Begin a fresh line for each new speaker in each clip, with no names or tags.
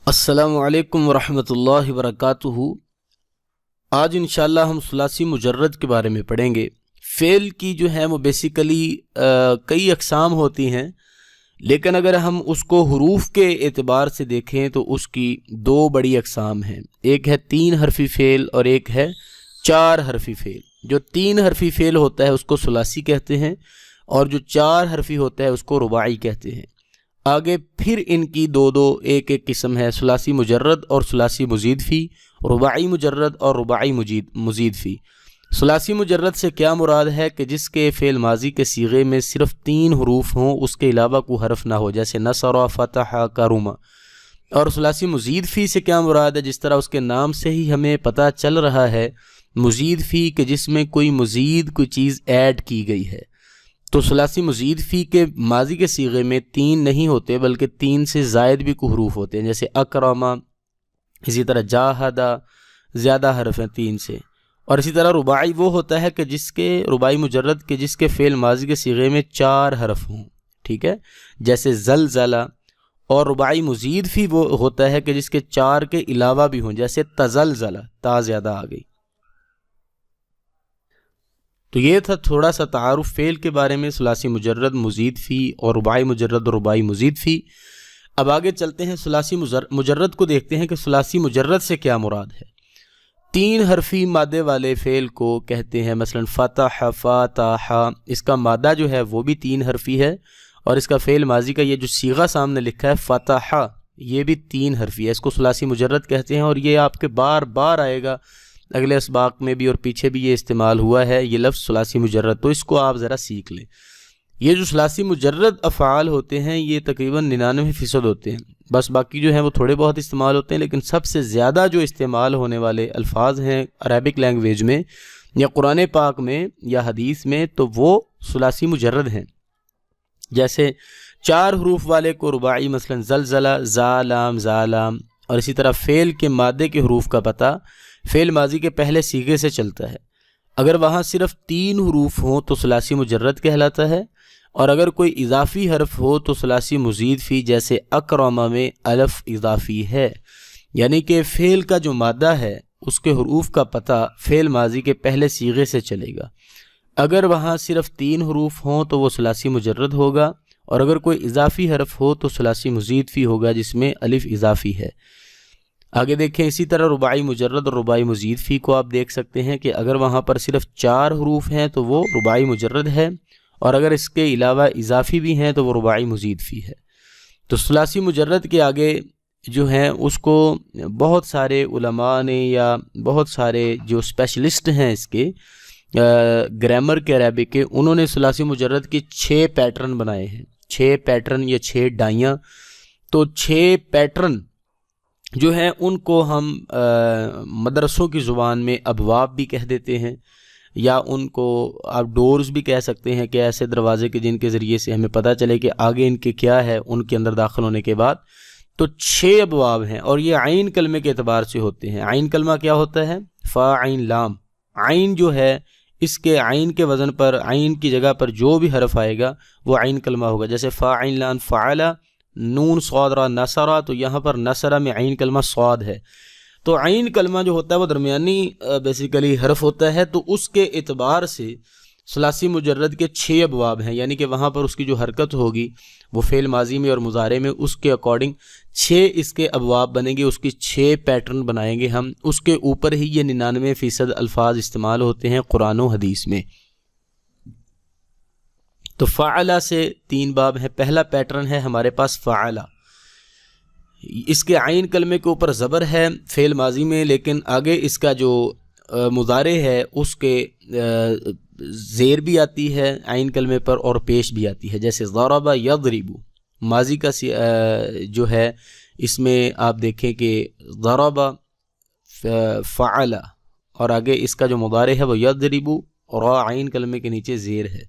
السلام علیکم ورحمۃ اللہ وبرکاتہ۔ آج انشاءاللہ ہم ثلاثی مجرد کے بارے میں پڑھیں گے۔ فعل کی جو ہے وہ بیسیکلی کئی اقسام ہوتی ہیں، لیکن اگر ہم اس کو حروف کے اعتبار سے دیکھیں تو اس کی دو بڑی اقسام ہیں، ایک ہے 3 حرفی فعل اور ایک ہے 4 حرفی فعل۔ جو 3 حرفی فعل ہوتا ہے اس کو ثلاثی کہتے ہیں، اور جو 4 حرفی ہوتا ہے اس کو رباعی کہتے ہیں۔ آگے پھر ان کی ایک قسم ہے، ثلاثی مجرد اور ثلاثی مزید فی، رباعی مجرد اور رباعی مزید فی۔ ثلاثی مجرد سے کیا مراد ہے کہ جس کے فعل ماضی کے صیغے میں صرف 3 حروف ہوں، اس کے علاوہ کوئی حرف نہ ہو، جیسے نصر، فتح، کرم۔ اور ثلاثی مزید فی سے کیا مراد ہے، جس طرح اس کے نام سے ہی ہمیں پتہ چل رہا ہے، مزید فی کہ جس میں کوئی چیز ایڈ کی گئی ہے۔ تو ثلاثی مزید فی کے ماضی کے صیغے میں 3 نہیں ہوتے بلکہ 3 سے زائد بھی کوئی حروف ہوتے ہیں، جیسے اکرما، اسی طرح جاہدہ، زیادہ حرف ہیں 3 سے۔ اور اسی طرح رباعی وہ ہوتا ہے کہ رباعی مجرد کے جس کے فعل ماضی کے صیغے میں 4 حرف ہوں، ٹھیک ہے، جیسے زلزلہ۔ اور رباعی مزید فی وہ ہوتا ہے کہ جس کے 4 کے علاوہ بھی ہوں، جیسے تزلزلہ، تا زیادہ آ گئی۔ تو یہ تھا تھوڑا سا تعارف فعل کے بارے میں، ثلاثی مجرد، مزید فی اور رباعی مجرد اور رباعی مزید فی۔ اب آگے چلتے ہیں، ثلاثی مجرد کو دیکھتے ہیں کہ ثلاثی مجرد سے کیا مراد ہے۔ 3 حرفی مادے والے فعل کو کہتے ہیں، مثلا فتح، فاتح، اس کا مادہ جو ہے وہ بھی 3 حرفی ہے، اور اس کا فعل ماضی کا یہ جو صیغہ سامنے لکھا ہے فتح، یہ بھی 3 حرفی ہے، اس کو ثلاثی مجرد کہتے ہیں۔ اور یہ آپ کے بار بار آئے گا، اگلے اسباق میں بھی اور پیچھے بھی یہ استعمال ہوا ہے، یہ لفظ ثلاثی مجرد، تو اس کو آپ ذرا سیکھ لیں۔ یہ جو ثلاثی مجرد افعال ہوتے ہیں یہ تقریباً 99% ہوتے ہیں، بس باقی جو ہیں وہ تھوڑے بہت استعمال ہوتے ہیں، لیکن سب سے زیادہ جو استعمال ہونے والے الفاظ ہیں عربک لینگویج میں یا قرآن پاک میں یا حدیث میں تو وہ ثلاثی مجرد ہیں۔ جیسے 4 حروف والے کو رباعی، مثلا زلزلہ، زالام، زالام۔ اور اسی طرح فعل کے مادے کے حروف کا پتہ فعل ماضی کے پہلے صیغے سے چلتا ہے، اگر وہاں صرف 3 حروف ہوں تو ثلاثی مجرد کہلاتا ہے، اور اگر کوئی اضافی حرف ہو تو ثلاثی مزید فی، جیسے اکرما میں الف اضافی ہے، یعنی کہ فعل کا جو مادہ ہے اس کے حروف کا پتہ فعل ماضی کے پہلے صیغے سے چلے گا۔ اگر وہاں صرف 3 حروف ہوں تو وہ ثلاثی مجرد ہوگا، اور اگر کوئی اضافی حرف ہو تو ثلاثی مزید فی ہوگا جس میں الف اضافی ہے۔ آگے دیکھیں، اسی طرح رباعی مجرد اور رباعی مزید فی کو آپ دیکھ سکتے ہیں کہ اگر وہاں پر صرف 4 حروف ہیں تو وہ رباعی مجرد ہے، اور اگر اس کے علاوہ اضافی بھی ہیں تو وہ رباعی مزید فی ہے۔ تو ثلاثی مجرد کے آگے جو ہیں اس کو بہت سارے علماء نے یا بہت سارے جو اسپیشلسٹ ہیں اس کے گرامر کے عربک کے، انہوں نے ثلاثی مجرد کے 6 پیٹرن بنائے ہیں، 6 پیٹرن یا 6 ڈائیاں۔ تو 6 پیٹرن جو ہیں ان کو ہم مدرسوں کی زبان میں ابواب بھی کہہ دیتے ہیں، یا ان کو آپ ڈورز بھی کہہ سکتے ہیں کہ ایسے دروازے کے جن کے ذریعے سے ہمیں پتہ چلے کہ آگے ان کے کیا ہے ان کے اندر داخل ہونے کے بعد۔ تو 6 ابواب ہیں، اور یہ عین کلمے کے اعتبار سے ہوتے ہیں۔ عین کلمہ کیا ہوتا ہے؟ فا عین لام۔ عین جو ہے اس کے عین کے وزن پر، عین کی جگہ پر جو بھی حرف آئے گا وہ عین کلمہ ہوگا، جیسے فا عین لام فعلا، نون صاد را نصرہ، تو یہاں پر نصرہ میں عین کلمہ صاد ہے۔ تو عین کلمہ جو ہوتا ہے وہ درمیانی بیسیکلی حرف ہوتا ہے، تو اس کے اعتبار سے ثلاثی مجرد کے 6 ابواب ہیں، یعنی کہ وہاں پر اس کی جو حرکت ہوگی وہ فعل ماضی میں اور مضارع میں، اس کے اکارڈنگ 6 اس کے ابواب بنیں گے، اس کی 6 پیٹرن بنائیں گے ہم، اس کے اوپر ہی یہ 99% الفاظ استعمال ہوتے ہیں قرآن و حدیث میں۔ تو فعلا سے 3 باب ہیں۔ پہلا پیٹرن ہے ہمارے پاس فعلا، اس کے عین کلمے کے اوپر زبر ہے فعل ماضی میں، لیکن آگے اس کا جو مضارع ہے اس کے زیر بھی آتی ہے عین کلمے پر اور پیش بھی آتی ہے، جیسے ضرب یضرب، ماضی کا جو ہے اس میں آپ دیکھیں کہ ضرب فعلا، اور آگے اس کا جو مضارع ہے وہ یضرب، اور عین کلمے کے نیچے زیر ہے۔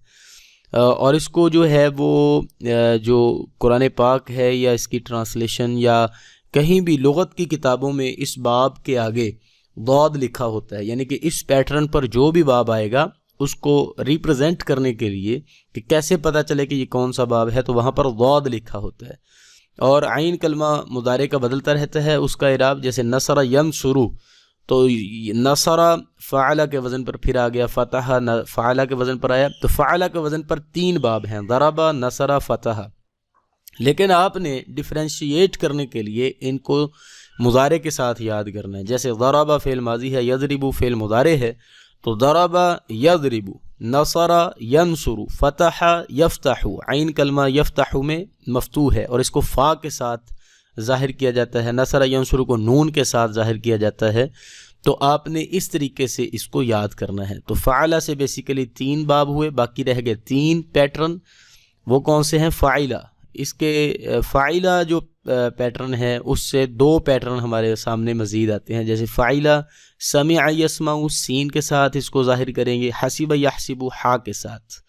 اور اس کو جو ہے وہ جو قرآن پاک ہے یا اس کی ٹرانسلیشن یا کہیں بھی لغت کی کتابوں میں اس باب کے آگے ضاد لکھا ہوتا ہے، یعنی کہ اس پیٹرن پر جو بھی باب آئے گا اس کو ریپرزینٹ کرنے کے لیے کہ کیسے پتہ چلے کہ یہ کون سا باب ہے، تو وہاں پر ضاد لکھا ہوتا ہے۔ اور عین کلمہ مضارع کا بدلتا رہتا ہے، اس کا اعراب جیسے نصر ینصر، تو نصر فعل کے وزن پر پھر آ گیا، فتح فعل کے وزن پر آیا، تو فعل کے وزن پر 3 باب ہیں، ضرب، نصر، فتح، لیکن آپ نے ڈفرینشیٹ کرنے کے لیے ان کو مضارع کے ساتھ یاد کرنا ہے۔ جیسے ضرب فعل ماضی ہے، یضرب فعل مضارع ہے، تو ضرب یضرب، نصر ینصر، فتح یفتح، عین کلمہ یفتح میں مفتوح ہے اور اس کو فا کے ساتھ ظاہر کیا جاتا ہے، نصر ینصر کو نون کے ساتھ ظاہر کیا جاتا ہے، تو آپ نے اس طریقے سے اس کو یاد کرنا ہے۔ تو فعلہ سے بیسیکلی 3 باب ہوئے، باقی رہ گئے 3 پیٹرن، وہ کون سے ہیں؟ فاعلہ، اس کے فاعلہ جو پیٹرن ہے اس سے 2 پیٹرن ہمارے سامنے مزید آتے ہیں، جیسے فاعلہ سمع یسمع سین کے ساتھ اس کو ظاہر کریں گے، حسب یحسب ہا کے ساتھ،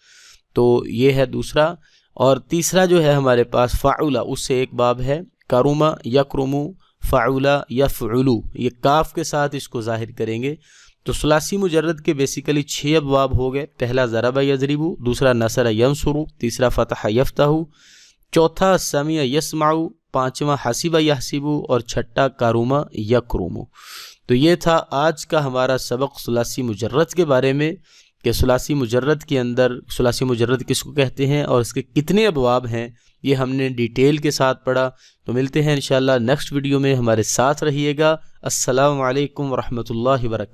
تو یہ ہے دوسرا۔ اور تیسرا جو ہے ہمارے پاس فعلہ، اس سے ایک باب ہے کرم یکرم، فعل یفعل، یہ کاف کے ساتھ اس کو ظاہر کریں گے۔ تو ثلاثی مجرد کے بیسیکلی 6 ابواب ہو گئے، پہلا ضرب یضرب، دوسرا نصر ینصر، تیسرا فتح یفتح، چوتھا سمع یسمع، پانچواں حسب یحسب، اور چھٹا کرم یکرم۔ تو یہ تھا آج کا ہمارا سبق ثلاثی مجرد کے بارے میں، کہ ثلاثی مجرد کے اندر ثلاثی مجرد کس کو کہتے ہیں اور اس کے کتنے ابواب ہیں، یہ ہم نے ڈیٹیل کے ساتھ پڑھا۔ تو ملتے ہیں انشاءاللہ نیکسٹ ویڈیو میں، ہمارے ساتھ رہیے گا۔ السلام علیکم ورحمۃ اللہ وبرکاتہ۔